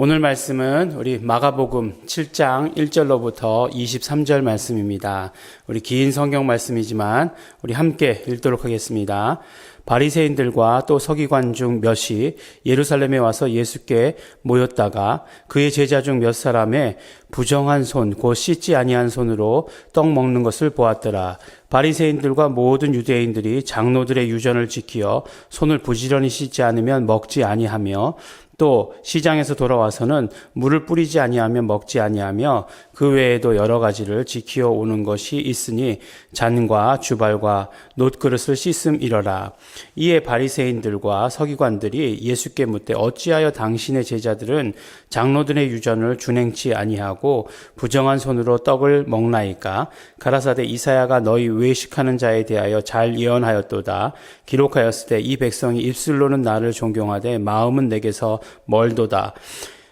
오늘 말씀은 우리 마가복음 7장 1절로부터 23절 말씀입니다. 우리 긴 성경 말씀이지만 우리 함께 읽도록 하겠습니다. 바리새인들과 또 서기관 중 몇이 예루살렘에 와서 예수께 모였다가 그의 제자 중 몇 사람의 부정한 손, 곧 씻지 아니한 손으로 떡 먹는 것을 보았더라. 바리새인들과 모든 유대인들이 장로들의 유전을 지키어 손을 부지런히 씻지 않으면 먹지 아니하며 또 시장에서 돌아와서는 물을 뿌리지 아니하면 먹지 아니하며 그 외에도 여러 가지를 지키어 오는 것이 있으니 잔과 주발과 놋그릇을 씻음이러라. 이에 바리새인들과 서기관들이 예수께 묻되 어찌하여 당신의 제자들은 장로들의 유전을 준행치 아니하고 부정한 손으로 떡을 먹나이까? 가라사대 이사야가 너희 외식하는 자에 대하여 잘 예언하였도다. 기록하였을 때 이 백성이 입술로는 나를 존경하되 마음은 내게서 멀도다.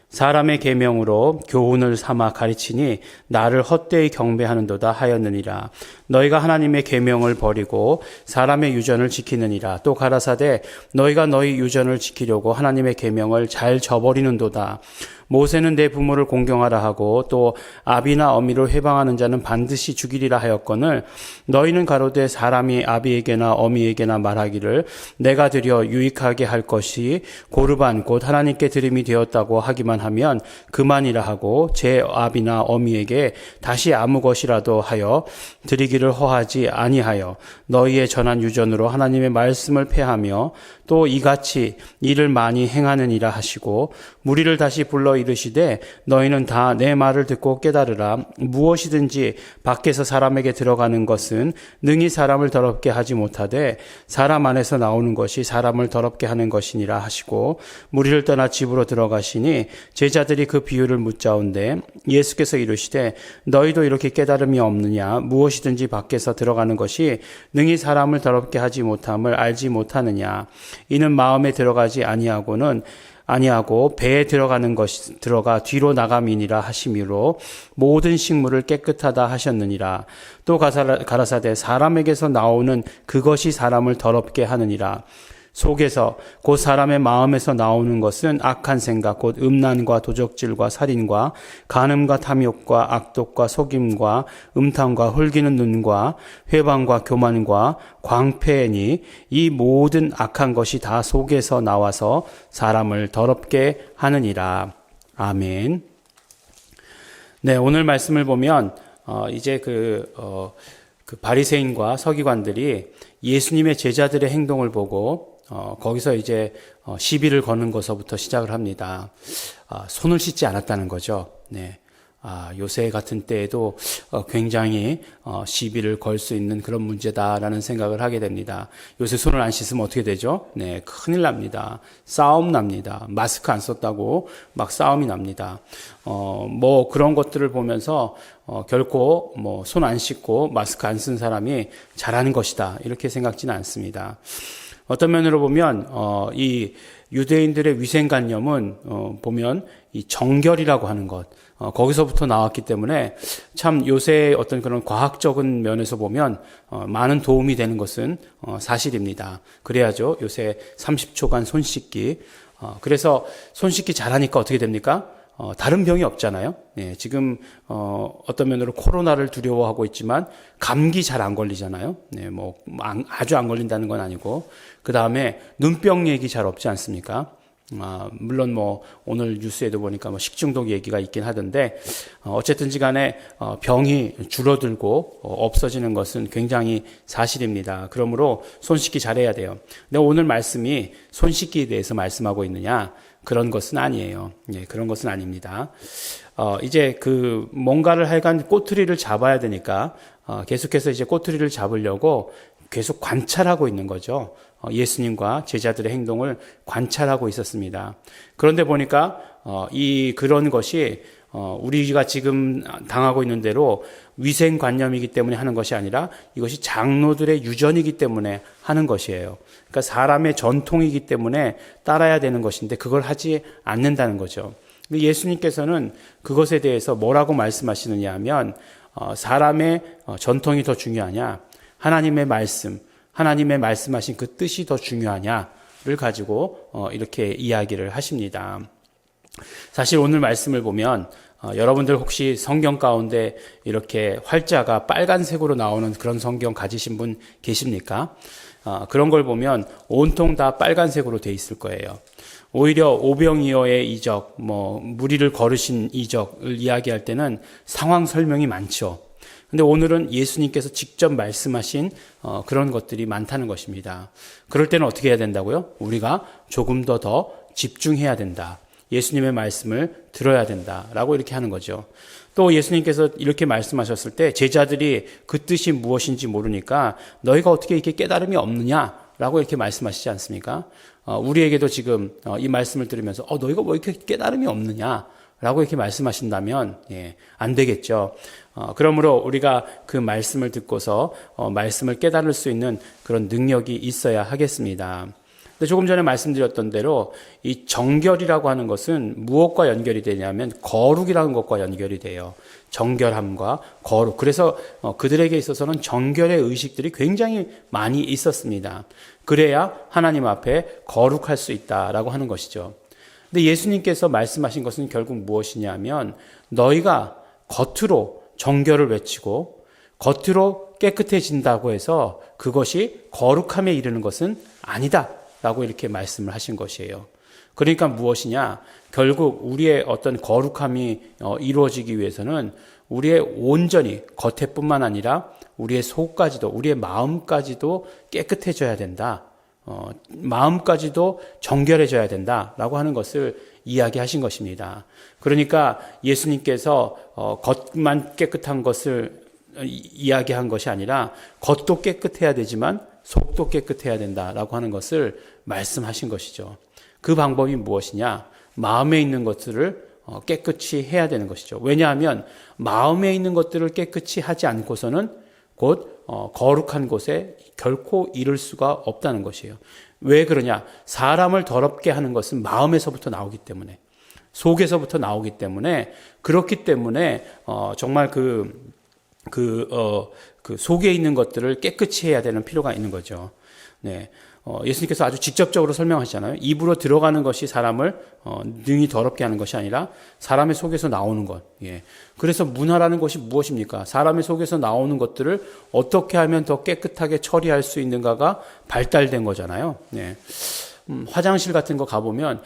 사람의 계명으로 교훈을 삼아 가르치니 나를 헛되이 경배하는도다 하였느니라. 너희가 하나님의 계명을 버리고 사람의 유전을 지키느니라. 또 가라사대 너희가 너희 유전을 지키려고 하나님의 계명을 잘 저버리는도다. 모세는 내 부모를 공경하라 하고 또 아비나 어미를 회방하는 자는 반드시 죽이리라 하였거늘 너희는 가로되 사람이 아비에게나 어미에게나 말하기를 내가 드려 유익하게 할 것이 고르반 곧 하나님께 드림이 되었다고 하기만 하면 그만이라 하고 제 아비나 어미에게 다시 아무 것이라도 하여 드리기를 허하지 아니하여 너희의 전한 유전으로 하나님의 말씀을 폐하며 또 이같이 일을 많이 행하느니라 하시고 무리를 다시 불러 이르시되 너희는 다 내 말을 듣고 깨달으라. 무엇이든지 밖에서 사람에게 들어가는 것은 능히 사람을 더럽게 하지 못하되 사람 안에서 나오는 것이 사람을 더럽게 하는 것이니라 하시고 무리를 떠나 집으로 들어가시니 제자들이 그 비유를 묻자온데 예수께서 이르시되 너희도 이렇게 깨달음이 없느냐? 무엇이든지 밖에서 들어가는 것이 능히 사람을 더럽게 하지 못함을 알지 못하느냐? 이는 마음에 들어가지 아니하고 배에 들어가는 것이 들어가 뒤로 나감이니라 하심이로 모든 식물을 깨끗하다 하셨느니라. 또 가라사대 사람에게서 나오는 그것이 사람을 더럽게 하느니라. 속에서 곧 사람의 마음에서 나오는 것은 악한 생각 곧 음란과 도적질과 살인과 간음과 탐욕과 악독과 속임과 음탕과 홀기는 눈과 회방과 교만과 광패니 이 모든 악한 것이 다 속에서 나와서 사람을 더럽게 하느니라. 아멘. 네, 오늘 말씀을 보면 이제 그 바리새인과 서기관들이 예수님의 제자들의 행동을 보고 거기서 이제 시비를 거는 것서부터 시작을 합니다. 손을 씻지 않았다는 거죠. 네. 요새 같은 때에도 굉장히 시비를 걸 수 있는 그런 문제다라는 생각을 하게 됩니다. 요새 손을 안 씻으면 어떻게 되죠? 네, 큰일 납니다. 싸움 납니다. 마스크 안 썼다고 막 싸움이 납니다. 뭐 그런 것들을 보면서 결코 뭐 손 안 씻고 마스크 안 쓴 사람이 잘하는 것이다 이렇게 생각지는 않습니다. 어떤 면으로 보면 이 유대인들의 위생관념은 보면 이 정결이라고 하는 것 거기서부터 나왔기 때문에 참 요새 어떤 그런 과학적인 면에서 보면 많은 도움이 되는 것은 사실입니다. 그래야죠. 요새 30초간 손 씻기. 그래서 손 씻기 잘하니까 어떻게 됩니까? 다른 병이 없잖아요. 네, 지금 어떤 면으로 코로나를 두려워하고 있지만 감기 잘 안 걸리잖아요. 네, 뭐 아주 안 걸린다는 건 아니고 그 다음에 눈병 얘기 잘 없지 않습니까? 물론 뭐 오늘 뉴스에도 보니까 뭐 식중독 얘기가 있긴 하던데 어쨌든지 간에 병이 줄어들고 없어지는 것은 굉장히 사실입니다. 그러므로 손 씻기 잘해야 돼요. 근데 오늘 말씀이 손 씻기에 대해서 말씀하고 있느냐? 그런 것은 아니에요. 예, 그런 것은 아닙니다. 이제 그 뭔가를 하여간 꼬투리를 잡아야 되니까 계속해서 이제 꼬투리를 잡으려고 계속 관찰하고 있는 거죠. 예수님과 제자들의 행동을 관찰하고 있었습니다. 그런데 보니까 그런 것이 우리가 지금 당하고 있는 대로 위생관념이기 때문에 하는 것이 아니라 이것이 장로들의 유전이기 때문에 하는 것이에요. 그러니까 사람의 전통이기 때문에 따라야 되는 것인데 그걸 하지 않는다는 거죠. 예수님께서는 그것에 대해서 뭐라고 말씀하시느냐 하면 사람의 전통이 더 중요하냐, 하나님의 말씀하신 그 뜻이 더 중요하냐를 가지고 이렇게 이야기를 하십니다. 사실 오늘 말씀을 보면 여러분들 혹시 성경 가운데 이렇게 활자가 빨간색으로 나오는 그런 성경 가지신 분 계십니까? 그런 걸 보면 온통 다 빨간색으로 돼 있을 거예요. 오히려 오병이어의 이적, 무리를 거르신 이적을 이야기할 때는 상황 설명이 많죠. 근데 오늘은 예수님께서 직접 말씀하신 그런 것들이 많다는 것입니다. 그럴 때는 어떻게 해야 된다고요? 우리가 조금 더 집중해야 된다. 예수님의 말씀을 들어야 된다라고 이렇게 하는 거죠. 또 예수님께서 이렇게 말씀하셨을 때 제자들이 그 뜻이 무엇인지 모르니까 너희가 어떻게 이렇게 깨달음이 없느냐라고 이렇게 말씀하시지 않습니까? 우리에게도 지금 이 말씀을 들으면서 너희가 뭐 이렇게 깨달음이 없느냐라고 이렇게 말씀하신다면 안 되겠죠. 그러므로 우리가 그 말씀을 듣고서 말씀을 깨달을 수 있는 그런 능력이 있어야 하겠습니다. 근데 조금 전에 말씀드렸던 대로 이 정결이라고 하는 것은 무엇과 연결이 되냐면 거룩이라는 것과 연결이 돼요. 정결함과 거룩. 그래서 그들에게 있어서는 정결의 의식들이 굉장히 많이 있었습니다. 그래야 하나님 앞에 거룩할 수 있다라고 하는 것이죠. 근데 예수님께서 말씀하신 것은 결국 무엇이냐면 너희가 겉으로 정결을 외치고 겉으로 깨끗해진다고 해서 그것이 거룩함에 이르는 것은 아니다. 라고 이렇게 말씀을 하신 것이에요. 그러니까 무엇이냐? 결국 우리의 어떤 거룩함이 이루어지기 위해서는 우리의 온전히 겉에뿐만 아니라 우리의 속까지도, 우리의 마음까지도 깨끗해져야 된다. 마음까지도 정결해져야 된다라고 하는 것을 이야기하신 것입니다. 그러니까 예수님께서 겉만 깨끗한 것을 이야기한 것이 아니라 겉도 깨끗해야 되지만 속도 깨끗해야 된다라고 하는 것을 말씀하신 것이죠. 그 방법이 무엇이냐? 마음에 있는 것들을 깨끗이 해야 되는 것이죠. 왜냐하면 마음에 있는 것들을 깨끗이 하지 않고서는 곧 거룩한 곳에 결코 이를 수가 없다는 것이에요. 왜 그러냐? 사람을 더럽게 하는 것은 마음에서부터 나오기 때문에, 속에서부터 나오기 때문에, 그렇기 때문에 정말 그 속에 있는 것들을 깨끗이 해야 되는 필요가 있는 거죠. 네. 예수님께서 아주 직접적으로 설명하시잖아요. 입으로 들어가는 것이 사람을 능히 더럽게 하는 것이 아니라 사람의 속에서 나오는 것. 예. 그래서 문화라는 것이 무엇입니까? 사람의 속에서 나오는 것들을 어떻게 하면 더 깨끗하게 처리할 수 있는가가 발달된 거잖아요. 네. 화장실 같은 거 가보면,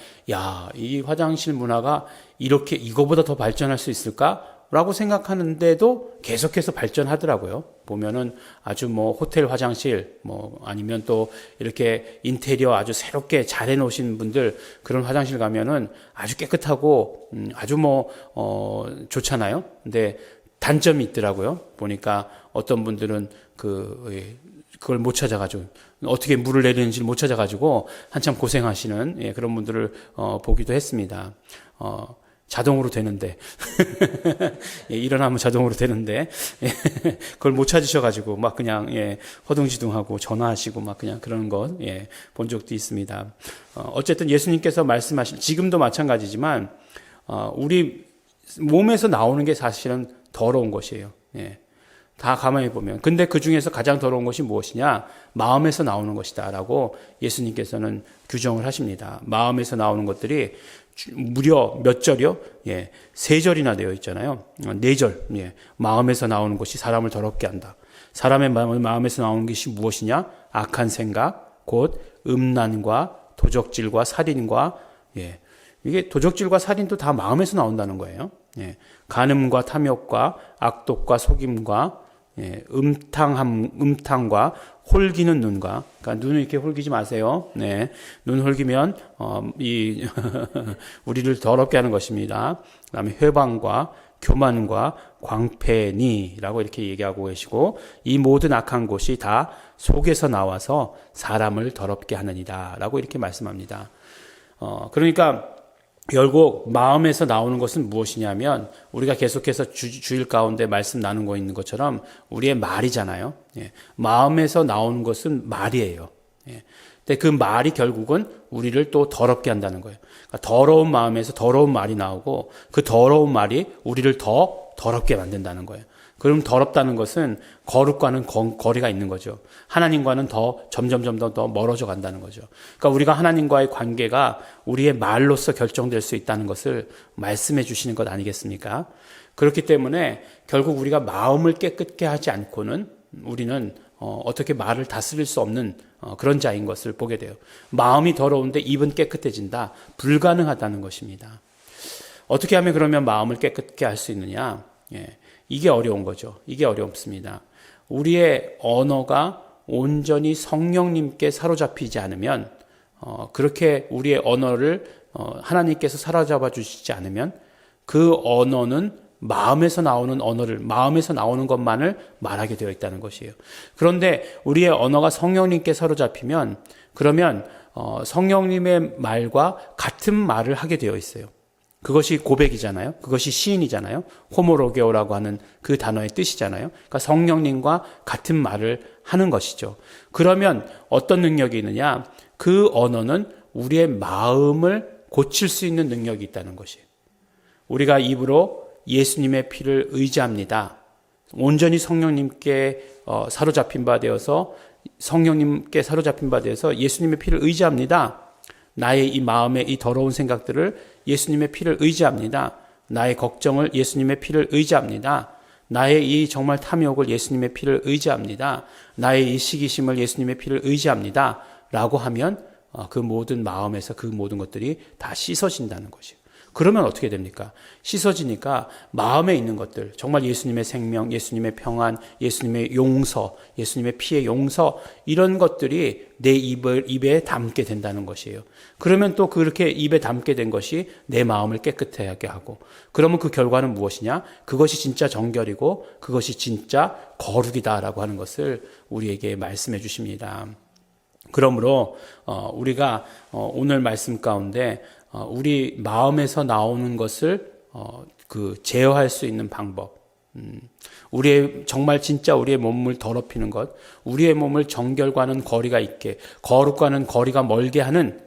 이 화장실 문화가 이렇게 이거보다 더 발전할 수 있을까? 라고 생각하는데도 계속해서 발전하더라고요. 보면은 아주 호텔 화장실, 아니면 또 이렇게 인테리어 아주 새롭게 잘 해놓으신 분들, 그런 화장실 가면은 아주 깨끗하고, 아주 좋잖아요. 근데 단점이 있더라고요. 보니까 어떤 분들은 그걸 못 찾아가지고, 어떻게 물을 내리는지를 못 찾아가지고 한참 고생하시는 그런 분들을 보기도 했습니다. 자동으로 되는데 일어나면 자동으로 되는데 그걸 못 찾으셔가지고 막 그냥 허둥지둥하고 전화하시고 막 그냥 그러는 것 본 적도 있습니다. 어쨌든 예수님께서 말씀하신, 지금도 마찬가지지만 우리 몸에서 나오는 게 사실은 더러운 것이에요. 다 가만히 보면. 근데 그 중에서 가장 더러운 것이 무엇이냐? 마음에서 나오는 것이다 라고 예수님께서는 규정을 하십니다. 마음에서 나오는 것들이 무려 몇 절이요? 3절이나 되어 있잖아요. 4절. 마음에서 나오는 것이 사람을 더럽게 한다. 사람의 마음에서 나오는 것이 무엇이냐? 악한 생각, 곧 음란과 도적질과 살인과, 이게 도적질과 살인도 다 마음에서 나온다는 거예요. 간음과 탐욕과 악독과 속임과 음탕과 홀기는 눈과, 그러니까 눈을 이렇게 홀기지 마세요. 눈 홀기면 우리를 더럽게 하는 것입니다. 그다음에 회방과 교만과 광패니라고 이렇게 얘기하고 계시고, 이 모든 악한 곳이 다 속에서 나와서 사람을 더럽게 하느니라라고 이렇게 말씀합니다. 그러니까 결국 마음에서 나오는 것은 무엇이냐면, 우리가 계속해서 주일 가운데 말씀 나누고 있는 것처럼 우리의 말이잖아요. 마음에서 나오는 것은 말이에요. 근데 그 말이 결국은 우리를 또 더럽게 한다는 거예요. 그러니까 더러운 마음에서 더러운 말이 나오고, 그 더러운 말이 우리를 더 더럽게 만든다는 거예요. 그럼 더럽다는 것은 거룩과는 거리가 있는 거죠. 하나님과는 점점 더 멀어져 간다는 거죠. 그러니까 우리가 하나님과의 관계가 우리의 말로서 결정될 수 있다는 것을 말씀해 주시는 것 아니겠습니까? 그렇기 때문에 결국 우리가 마음을 깨끗게 하지 않고는 우리는 어떻게 말을 다스릴 수 없는 그런 자인 것을 보게 돼요. 마음이 더러운데 입은 깨끗해진다. 불가능하다는 것입니다. 어떻게 하면 그러면 마음을 깨끗게 할 수 있느냐? 이게 어려운 거죠. 이게 어렵습니다. 우리의 언어가 온전히 성령님께 사로잡히지 않으면, 그렇게 우리의 언어를 하나님께서 사로잡아 주시지 않으면 그 언어는 마음에서 나오는 언어를, 마음에서 나오는 것만을 말하게 되어 있다는 것이에요. 그런데 우리의 언어가 성령님께 사로잡히면 그러면 성령님의 말과 같은 말을 하게 되어 있어요. 그것이 고백이잖아요. 그것이 시인이잖아요. 호모로게오라고 하는 그 단어의 뜻이잖아요. 그러니까 성령님과 같은 말을 하는 것이죠. 그러면 어떤 능력이 있느냐? 그 언어는 우리의 마음을 고칠 수 있는 능력이 있다는 것이에요. 우리가 입으로 예수님의 피를 의지합니다. 온전히 성령님께 사로잡힌 바 되어서 성령님께 사로잡힌 바 되어서 예수님의 피를 의지합니다. 나의 이 마음의 이 더러운 생각들을 예수님의 피를 의지합니다. 나의 걱정을 예수님의 피를 의지합니다. 나의 이 정말 탐욕을 예수님의 피를 의지합니다. 나의 이 시기심을 예수님의 피를 의지합니다. 라고 하면 그 모든 마음에서 그 모든 것들이 다 씻어진다는 것이에요. 그러면 어떻게 됩니까? 씻어지니까 마음에 있는 것들, 정말 예수님의 생명, 예수님의 평안, 예수님의 용서, 예수님의 피의 용서, 이런 것들이 내 입에 담게 된다는 것이에요. 그러면 또 그렇게 입에 담게 된 것이 내 마음을 깨끗하게 하고, 그러면 그 결과는 무엇이냐? 그것이 진짜 정결이고 그것이 진짜 거룩이다라고 하는 것을 우리에게 말씀해 주십니다. 그러므로 우리가 오늘 말씀 가운데 우리 마음에서 나오는 것을 제어할 수 있는 방법, 정말 진짜 우리의 몸을 더럽히는 것, 우리의 몸을 정결과는 거리가 있게, 거룩과는 거리가 멀게 하는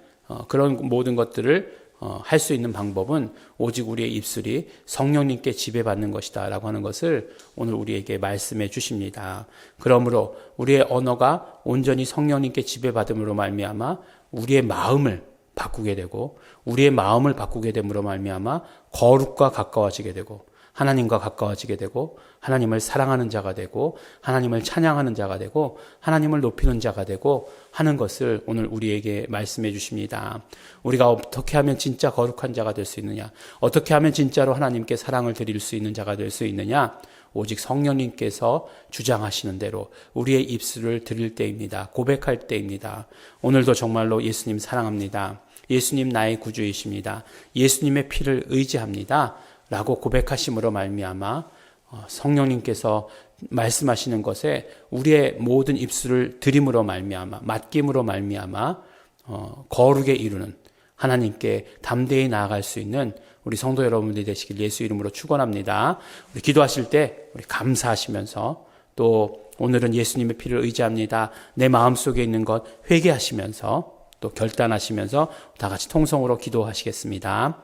그런 모든 것들을 할 수 있는 방법은 오직 우리의 입술이 성령님께 지배받는 것이다 라고 하는 것을 오늘 우리에게 말씀해 주십니다. 그러므로 우리의 언어가 온전히 성령님께 지배받음으로 말미암아 우리의 마음을 바꾸게 되고, 우리의 마음을 바꾸게 됨으로 말미암아 거룩과 가까워지게 되고, 하나님과 가까워지게 되고, 하나님을 사랑하는 자가 되고, 하나님을 찬양하는 자가 되고, 하나님을 높이는 자가 되고 하는 것을 오늘 우리에게 말씀해 주십니다. 우리가 어떻게 하면 진짜 거룩한 자가 될 수 있느냐? 어떻게 하면 진짜로 하나님께 사랑을 드릴 수 있는 자가 될 수 있느냐? 오직 성령님께서 주장하시는 대로 우리의 입술을 드릴 때입니다. 고백할 때입니다. 오늘도 정말로 예수님 사랑합니다. 예수님 나의 구주이십니다. 예수님의 피를 의지합니다. 라고 고백하심으로 말미암아 성령님께서 말씀하시는 것에 우리의 모든 입술을 드림으로 말미암아, 맡김으로 말미암아 거룩에 이루는, 하나님께 담대히 나아갈 수 있는 우리 성도 여러분들이 되시길 예수 이름으로 축원합니다. 우리 기도하실 때 우리 감사하시면서, 또 오늘은 예수님의 피를 의지합니다. 내 마음속에 있는 것 회개하시면서, 또 결단하시면서 다 같이 통성으로 기도하시겠습니다.